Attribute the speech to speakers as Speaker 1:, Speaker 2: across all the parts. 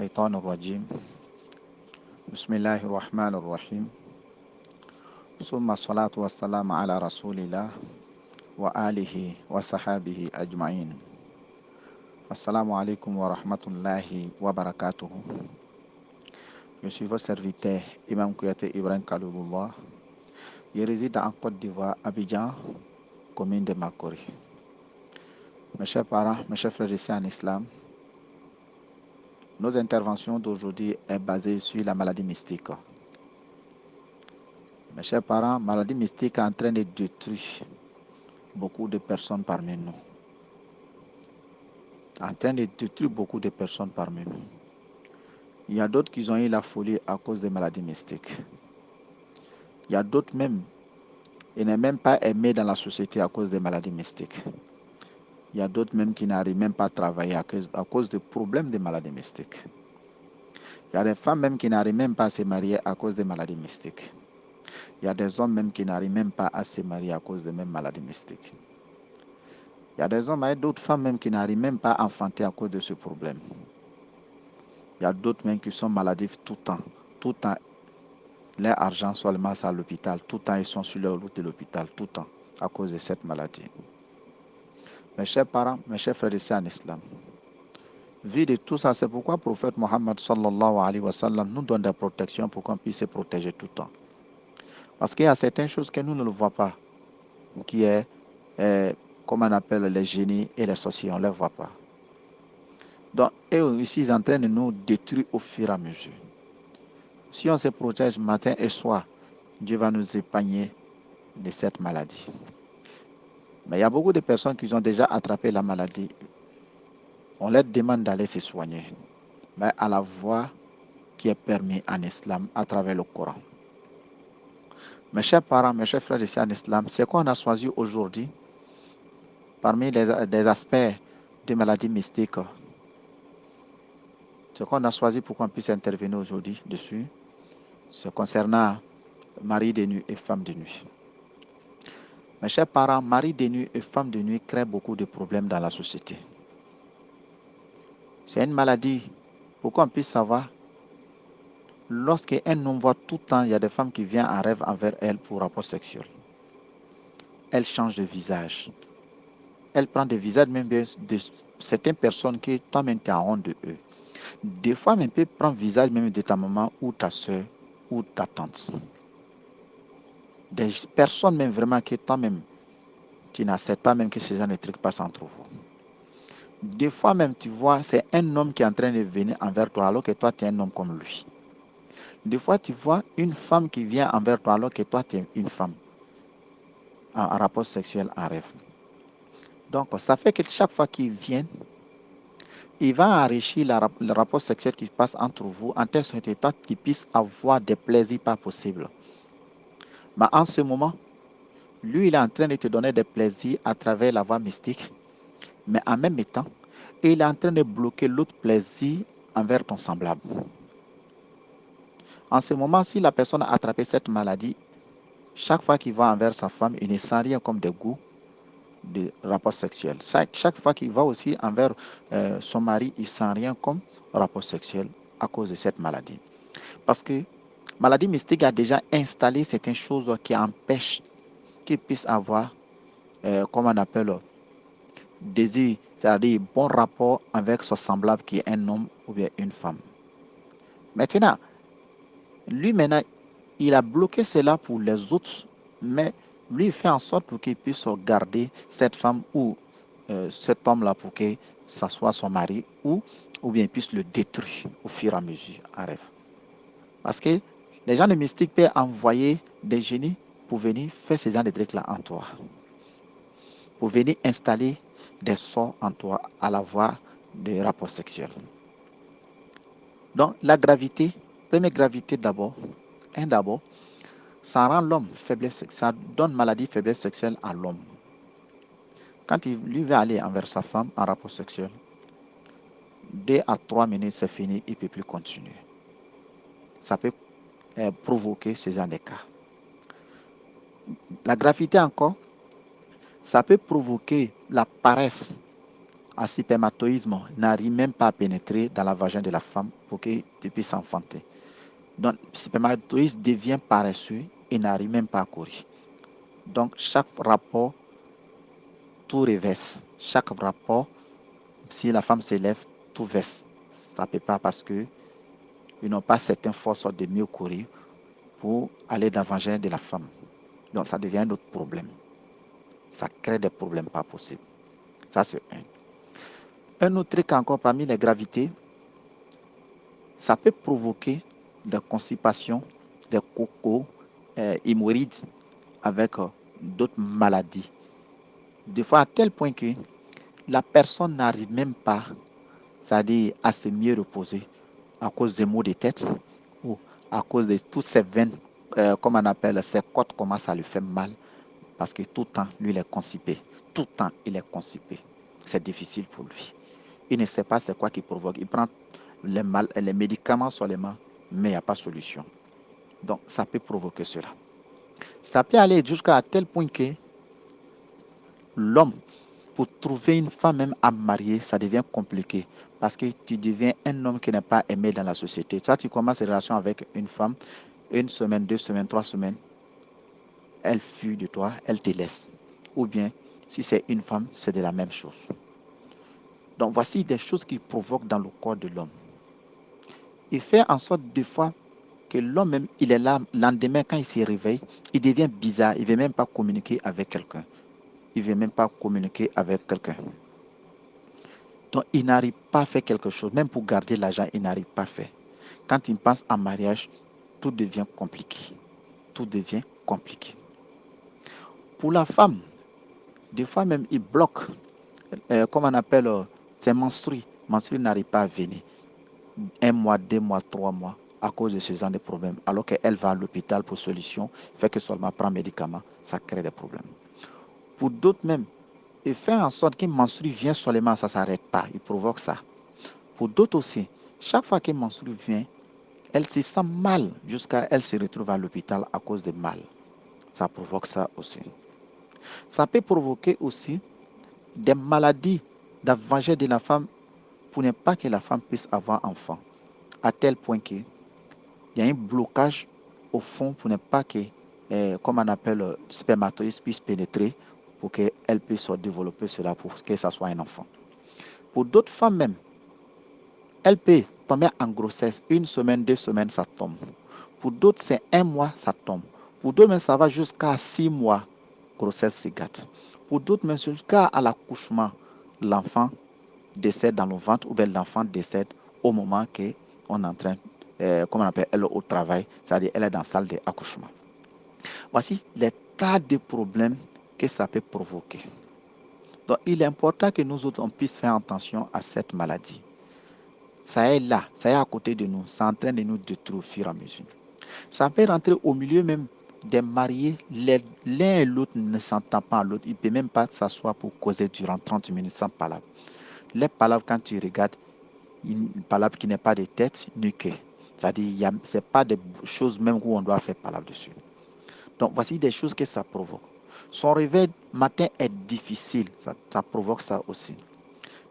Speaker 1: الشيطان الرجيم بسم الله الرحمن الرحيم ثم الصلاة والسلام على رسول الله وآله وصحابه أجمعين. السلام عليكم ورحمة الله وبركاته. Je suis votre serviteur Imam Kouyaté Ibrahim Kaloulullah. Je réside en Côte d'Ivoire, Abidjan, commune de Makori. Mes chers parents, mes chers frères et sœurs en islam, nos interventions d'aujourd'hui est basée sur la maladie mystique. Mes chers parents, la maladie mystique est en train de détruire beaucoup de personnes parmi nous. En train de détruire beaucoup de personnes parmi nous. Il y a d'autres qui ont eu la folie à cause des maladies mystiques. Il y a d'autres même, ils n'est même pas aimés dans la société à cause des maladies mystiques. Il y a d'autres même qui n'arrivent même pas à travailler à cause des problèmes des maladies mystiques. Il y a des femmes même qui n'arrivent même pas à se marier à cause des maladies mystiques. Il y a des hommes même qui n'arrivent même pas à se marier à cause des mêmes maladies mystiques. Il y a des hommes et d'autres femmes même qui n'arrivent même pas à enfanter à cause de ce problème. Il y a d'autres même qui sont maladifs tout le temps. Tout le temps, leur argent seulement c'est à l'hôpital. Tout le temps, ils sont sur leur route de l'hôpital. Tout le temps, à cause de cette maladie. Mes chers parents, mes chers frères et sœurs en islam, vu de tout ça, c'est pourquoi le prophète Mohammed sallallahu alayhi wa sallam nous donne des protections pour qu'on puisse se protéger tout le temps. Parce qu'il y a certaines choses que nous ne le voyons pas, qui est, comme on appelle les génies et les sorciers, on ne les voit pas. Donc, eux ici, ils sont en train de nous détruire au fur et à mesure. Si on se protège matin et soir, Dieu va nous épargner de cette maladie. Mais il y a beaucoup de personnes qui ont déjà attrapé la maladie. On leur demande d'aller se soigner, mais à la voie qui est permise en islam à travers le Coran. Mes chers parents, mes chers frères et sœurs en islam, c'est qu'on a choisi aujourd'hui parmi des aspects de maladies mystiques. Ce qu'on a choisi pour qu'on puisse intervenir aujourd'hui dessus, c'est concernant mari de nuit et femme de nuit. Mes chers parents, mari de nuit et femme de nuit créent beaucoup de problèmes dans la société. C'est une maladie. Pour qu'on puisse savoir, lorsqu'un homme voit tout le temps, il y a des femmes qui viennent en rêve envers elle pour rapport sexuel. Elle change de visage. Elle prend des visages même de certaines personnes qui toi-même tu as honte de eux. Des fois, même peut prendre le visage même de ta maman ou ta soeur ou ta tante. Des personnes même vraiment que toi-même, tu n'acceptes pas même que ces gens de trucs passent entre vous. Des fois même, tu vois, c'est un homme qui est en train de venir envers toi alors que toi, tu es un homme comme lui. Des fois, tu vois une femme qui vient envers toi alors que toi, tu es une femme en rapport sexuel en rêve. Donc, ça fait que chaque fois qu'il vient, il va enrichir le rapport sexuel qui passe entre vous en telle sorte que toi, tu puisses avoir des plaisirs pas possibles. Mais en ce moment, lui, il est en train de te donner des plaisirs à travers la voie mystique, mais en même temps, il est en train de bloquer l'autre plaisir envers ton semblable. En ce moment, si la personne a attrapé cette maladie, chaque fois qu'il va envers sa femme, il ne sent rien comme des goûts de rapport sexuel. Chaque fois qu'il va aussi envers son mari, il ne sent rien comme rapport sexuel à cause de cette maladie. Parce que maladie mystique a déjà installé certaines choses qui empêchent qu'il puisse avoir, comme on appelle, désir, c'est-à-dire bon rapport avec son semblable qui est un homme ou bien une femme. Maintenant, lui maintenant, il a bloqué cela pour les autres, mais lui il fait en sorte pour qu'il puisse garder cette femme ou cet homme-là pour que ça soit son mari ou bien il puisse le détruire au fur et à mesure en rêve. Parce que les gens de mystique peuvent envoyer des génies pour venir faire ces gens de trucs-là en toi. Pour venir installer des sorts en toi à la voie des rapports sexuels. Donc la gravité, première gravité d'abord, ça rend l'homme faiblesse, ça donne maladie faiblesse sexuelle à l'homme. Quand il lui va aller envers sa femme en rapport sexuel, 2 à 3 minutes c'est fini, il ne peut plus continuer. Ça peut provoquer ce genre de cas. La gravité encore, ça peut provoquer la paresse à spermatoïsme n'arrive même pas à pénétrer dans la vagin de la femme pour qu'il puisse enfanter. Donc, le spermatozoïde devient paresseux et n'arrive même pas à courir. Donc, chaque rapport, tout reverse. Chaque rapport, si la femme s'élève, tout verse. Ça ne peut pas parce qu'ils n'ont pas certaines forces de mieux courir pour aller dans la vagin de la femme. Donc, ça devient un autre problème. Ça crée des problèmes pas possibles. Ça, c'est un. Un autre truc encore parmi les gravités, ça peut provoquer des constipations, des cocos, hémorroïdes avec d'autres maladies. Des fois, à tel point que la personne n'arrive même pas, c'est-à-dire à se mieux reposer à cause des maux de tête ou à cause de toutes ces veines, comme on appelle, ces côtes commencent à lui faire mal parce que tout le temps, lui, il est constipé. Tout le temps, il est constipé. C'est difficile pour lui. Il ne sait pas c'est quoi qui provoque. Il prend les médicaments seulement, mais il n'y a pas de solution. Donc, ça peut provoquer cela. Ça peut aller jusqu'à tel point que l'homme, pour trouver une femme même à marier, ça devient compliqué. Parce que tu deviens un homme qui n'est pas aimé dans la société. Toi, tu commences une relation avec une femme, une semaine, 2 semaines, 3 semaines, elle fuit de toi, elle te laisse. Ou bien, si c'est une femme, c'est de la même chose. Donc, voici des choses qui provoquent dans le corps de l'homme. Il fait en sorte des fois que l'homme même, il est là, le lendemain, quand il se réveille, il devient bizarre, il ne veut même pas communiquer avec quelqu'un. Il ne veut même pas communiquer avec quelqu'un. Donc, il n'arrive pas à faire quelque chose. Même pour garder l'argent, il n'arrive pas à faire. Quand il pense en mariage, tout devient compliqué. Tout devient compliqué. Pour la femme, des fois même, il bloque, comme on appelle, ses menstrues. Menstrues n'arrivent pas à venir. 1 mois, 2 mois, 3 mois, à cause de ce genre de problèmes. Alors qu'elle va à l'hôpital pour solution, fait que seulement prend médicaments, ça crée des problèmes. Pour d'autres même, il fait en sorte qu'une menstrue vient seulement, ça ne s'arrête pas. Il provoque ça. Pour d'autres aussi, chaque fois qu'une menstrue vient, elle se sent mal jusqu'à elle se retrouve à l'hôpital à cause de mal. Ça provoque ça aussi. Ça peut provoquer aussi des maladies d'avancée de la femme pour ne pas que la femme puisse avoir enfant. À tel point qu'il y a un blocage au fond pour ne pas que, comme on appelle, le spermatozoïde puisse pénétrer pour qu'elle puisse se développer cela pour que ça soit un enfant. Pour d'autres femmes même, elle peut tomber en grossesse 1 semaine, 2 semaines, ça tombe. Pour d'autres, c'est 1 mois, ça tombe. Pour d'autres, ça va jusqu'à 6 mois, grossesse se gâte. Pour d'autres, jusqu'à l'accouchement, l'enfant décède dans le ventre ou bien l'enfant décède au moment qu'on est en train, comme on appelle, elle au travail, c'est-à-dire elle est dans la salle d'accouchement. Voici les tas de problèmes que ça peut provoquer. Donc, il est important que nous autres, on puisse faire attention à cette maladie. Ça est là, ça est à côté de nous, c'est en train de nous détruire au fur et à mesure. Ça peut rentrer au milieu même des mariés, l'un et l'autre ne s'entendent pas à l'autre. Il ne peut même pas s'asseoir pour causer durant 30 minutes sans palabre. Les palabres, quand tu regardes, une palabre qui n'est pas de tête ni queue. C'est-à-dire, ce n'est pas des choses même où on doit faire palabre dessus. Donc, voici des choses que ça provoque. Son réveil matin est difficile, ça provoque ça aussi.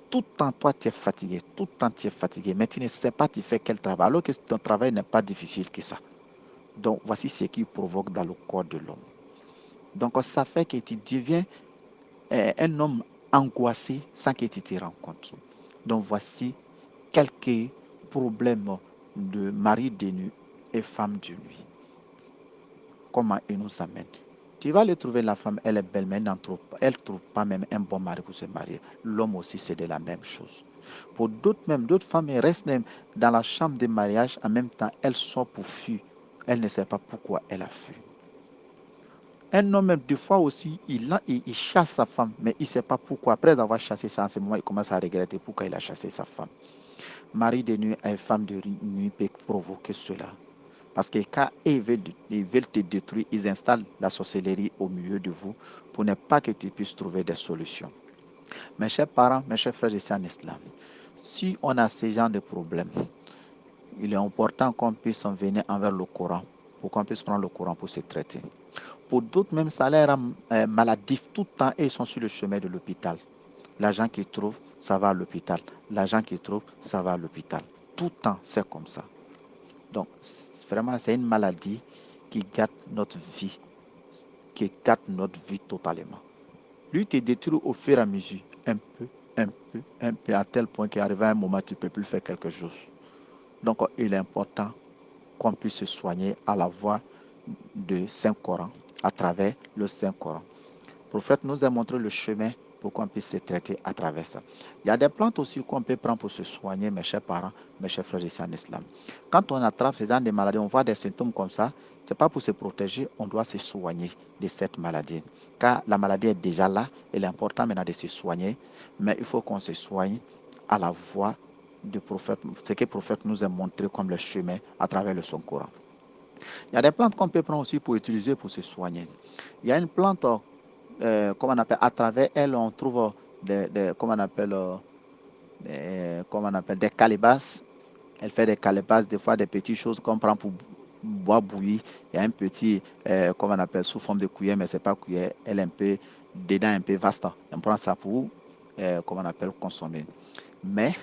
Speaker 1: Tout le temps, toi, tu es fatigué. Tout le temps, tu es fatigué. Mais tu ne sais pas tu fais quel travail. Alors que ton travail n'est pas difficile que ça. Donc, voici ce qui provoque dans le corps de l'homme. Donc, ça fait que tu deviens un homme angoissé sans que tu te rends compte. Donc, voici quelques problèmes de mari de nuit et femme de nuit. Comment il nous amène. Tu vas aller trouver la femme, elle est belle, mais elle ne trouve pas même un bon mari pour se marier. L'homme aussi, c'est de la même chose. Pour d'autres même, d'autres femmes restent même dans la chambre de mariage, en même temps, elles sont pour fuir. Elle ne sait pas pourquoi elle a fui. Un homme, même, des fois aussi, il chasse sa femme, mais il ne sait pas pourquoi. Après avoir chassé ça, en ce moment, il commence à regretter pourquoi il a chassé sa femme. Mari de nuit et femme de nuit peut provoquer cela. Parce que quand ils veulent te détruire, ils installent la sorcellerie au milieu de vous pour ne pas que tu puisses trouver des solutions. Mes chers parents, mes chers frères et sœurs en islam, si on a ce genre de problème, il est important qu'on puisse en venir envers le Coran, pour qu'on puisse prendre le Coran pour se traiter. Pour d'autres, même ça a l'air maladif tout le temps et ils sont sur le chemin de l'hôpital. L'argent qu'il trouve, ça va à l'hôpital. L'argent qu'il trouve, ça va à l'hôpital. Tout le temps, c'est comme ça. Donc, vraiment, c'est une maladie qui gâte notre vie, qui gâte notre vie totalement. Lui te détruit au fur et à mesure, un peu, un peu, un peu, à tel point qu'arrivé à un moment, tu ne peux plus faire quelque chose. Donc, il est important qu'on puisse se soigner à la voix du Saint-Coran, à travers le Saint-Coran. Le prophète nous a montré le chemin pour qu'on puisse se traiter à travers ça. Il y a des plantes aussi qu'on peut prendre pour se soigner, mes chers parents, mes chers frères ici en islam. Quand on attrape ces genre de maladies, on voit des symptômes comme ça, ce n'est pas pour se protéger, on doit se soigner de cette maladie. Car la maladie est déjà là, il est important maintenant de se soigner, mais il faut qu'on se soigne à la voix du prophète, ce que le prophète nous a montré comme le chemin à travers le Saint-Coran. Il y a des plantes qu'on peut prendre aussi pour utiliser pour se soigner. Il y a une plante, comment on appelle, à travers elle, on trouve comment on appelle, des calebasses. Elle fait des calebasses, des fois des petites choses qu'on prend pour boire bouillir. Il y a un petit, comment on appelle, sous forme de cuillère, mais ce n'est pas cuillère. Elle est un peu, dedans un peu vaste. On prend ça pour, comment on appelle, consommer. Mais,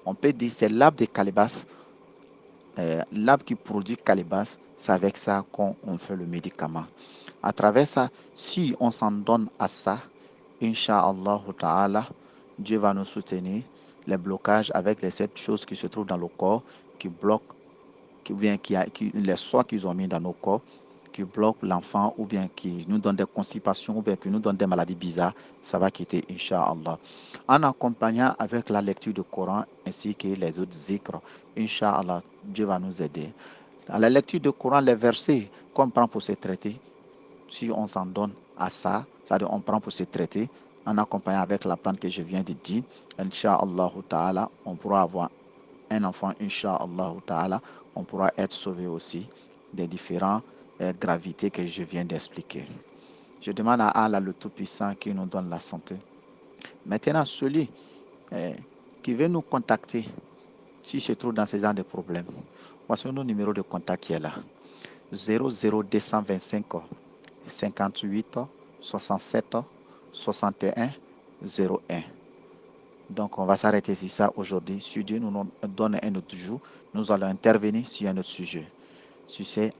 Speaker 1: on peut dire c'est l'arbre de calebasse. L'arbre qui produit calebasse, c'est avec ça qu'on fait le médicament. À travers ça, si on s'en donne à ça, Inch'Allah ta'ala, Dieu va nous soutenir. Les blocages avec les 7 choses qui se trouvent dans le corps, qui bloquent, les soins qu'ils ont mis dans nos corps, qui bloquent l'enfant, ou bien qui nous donnent des constipations, ou bien qui nous donnent des maladies bizarres, ça va quitter, Inch'Allah. En accompagnant avec la lecture du Coran ainsi que les autres zikrs, Inch'Allah, Dieu va nous aider. À la lecture du Coran, les versets qu'on prend pour se traiter, si on s'en donne à ça, c'est-à-dire on prend pour se traiter, en accompagnant avec la plante que je viens de dire, Inch'Allah ta'ala, on pourra avoir un enfant, Inch'Allah ta'ala, on pourra être sauvé aussi des différentes gravités que je viens d'expliquer. Je demande à Allah le Tout-Puissant qui nous donne la santé. Maintenant, celui qui veut nous contacter, s'il se trouve dans ce genre de problème, voici nos numéros de contact qui est là. 00225 58 67 61 01. Donc, on va s'arrêter sur ça aujourd'hui. Si Dieu nous donne un autre jour, nous allons intervenir sur un autre sujet. Sur ce,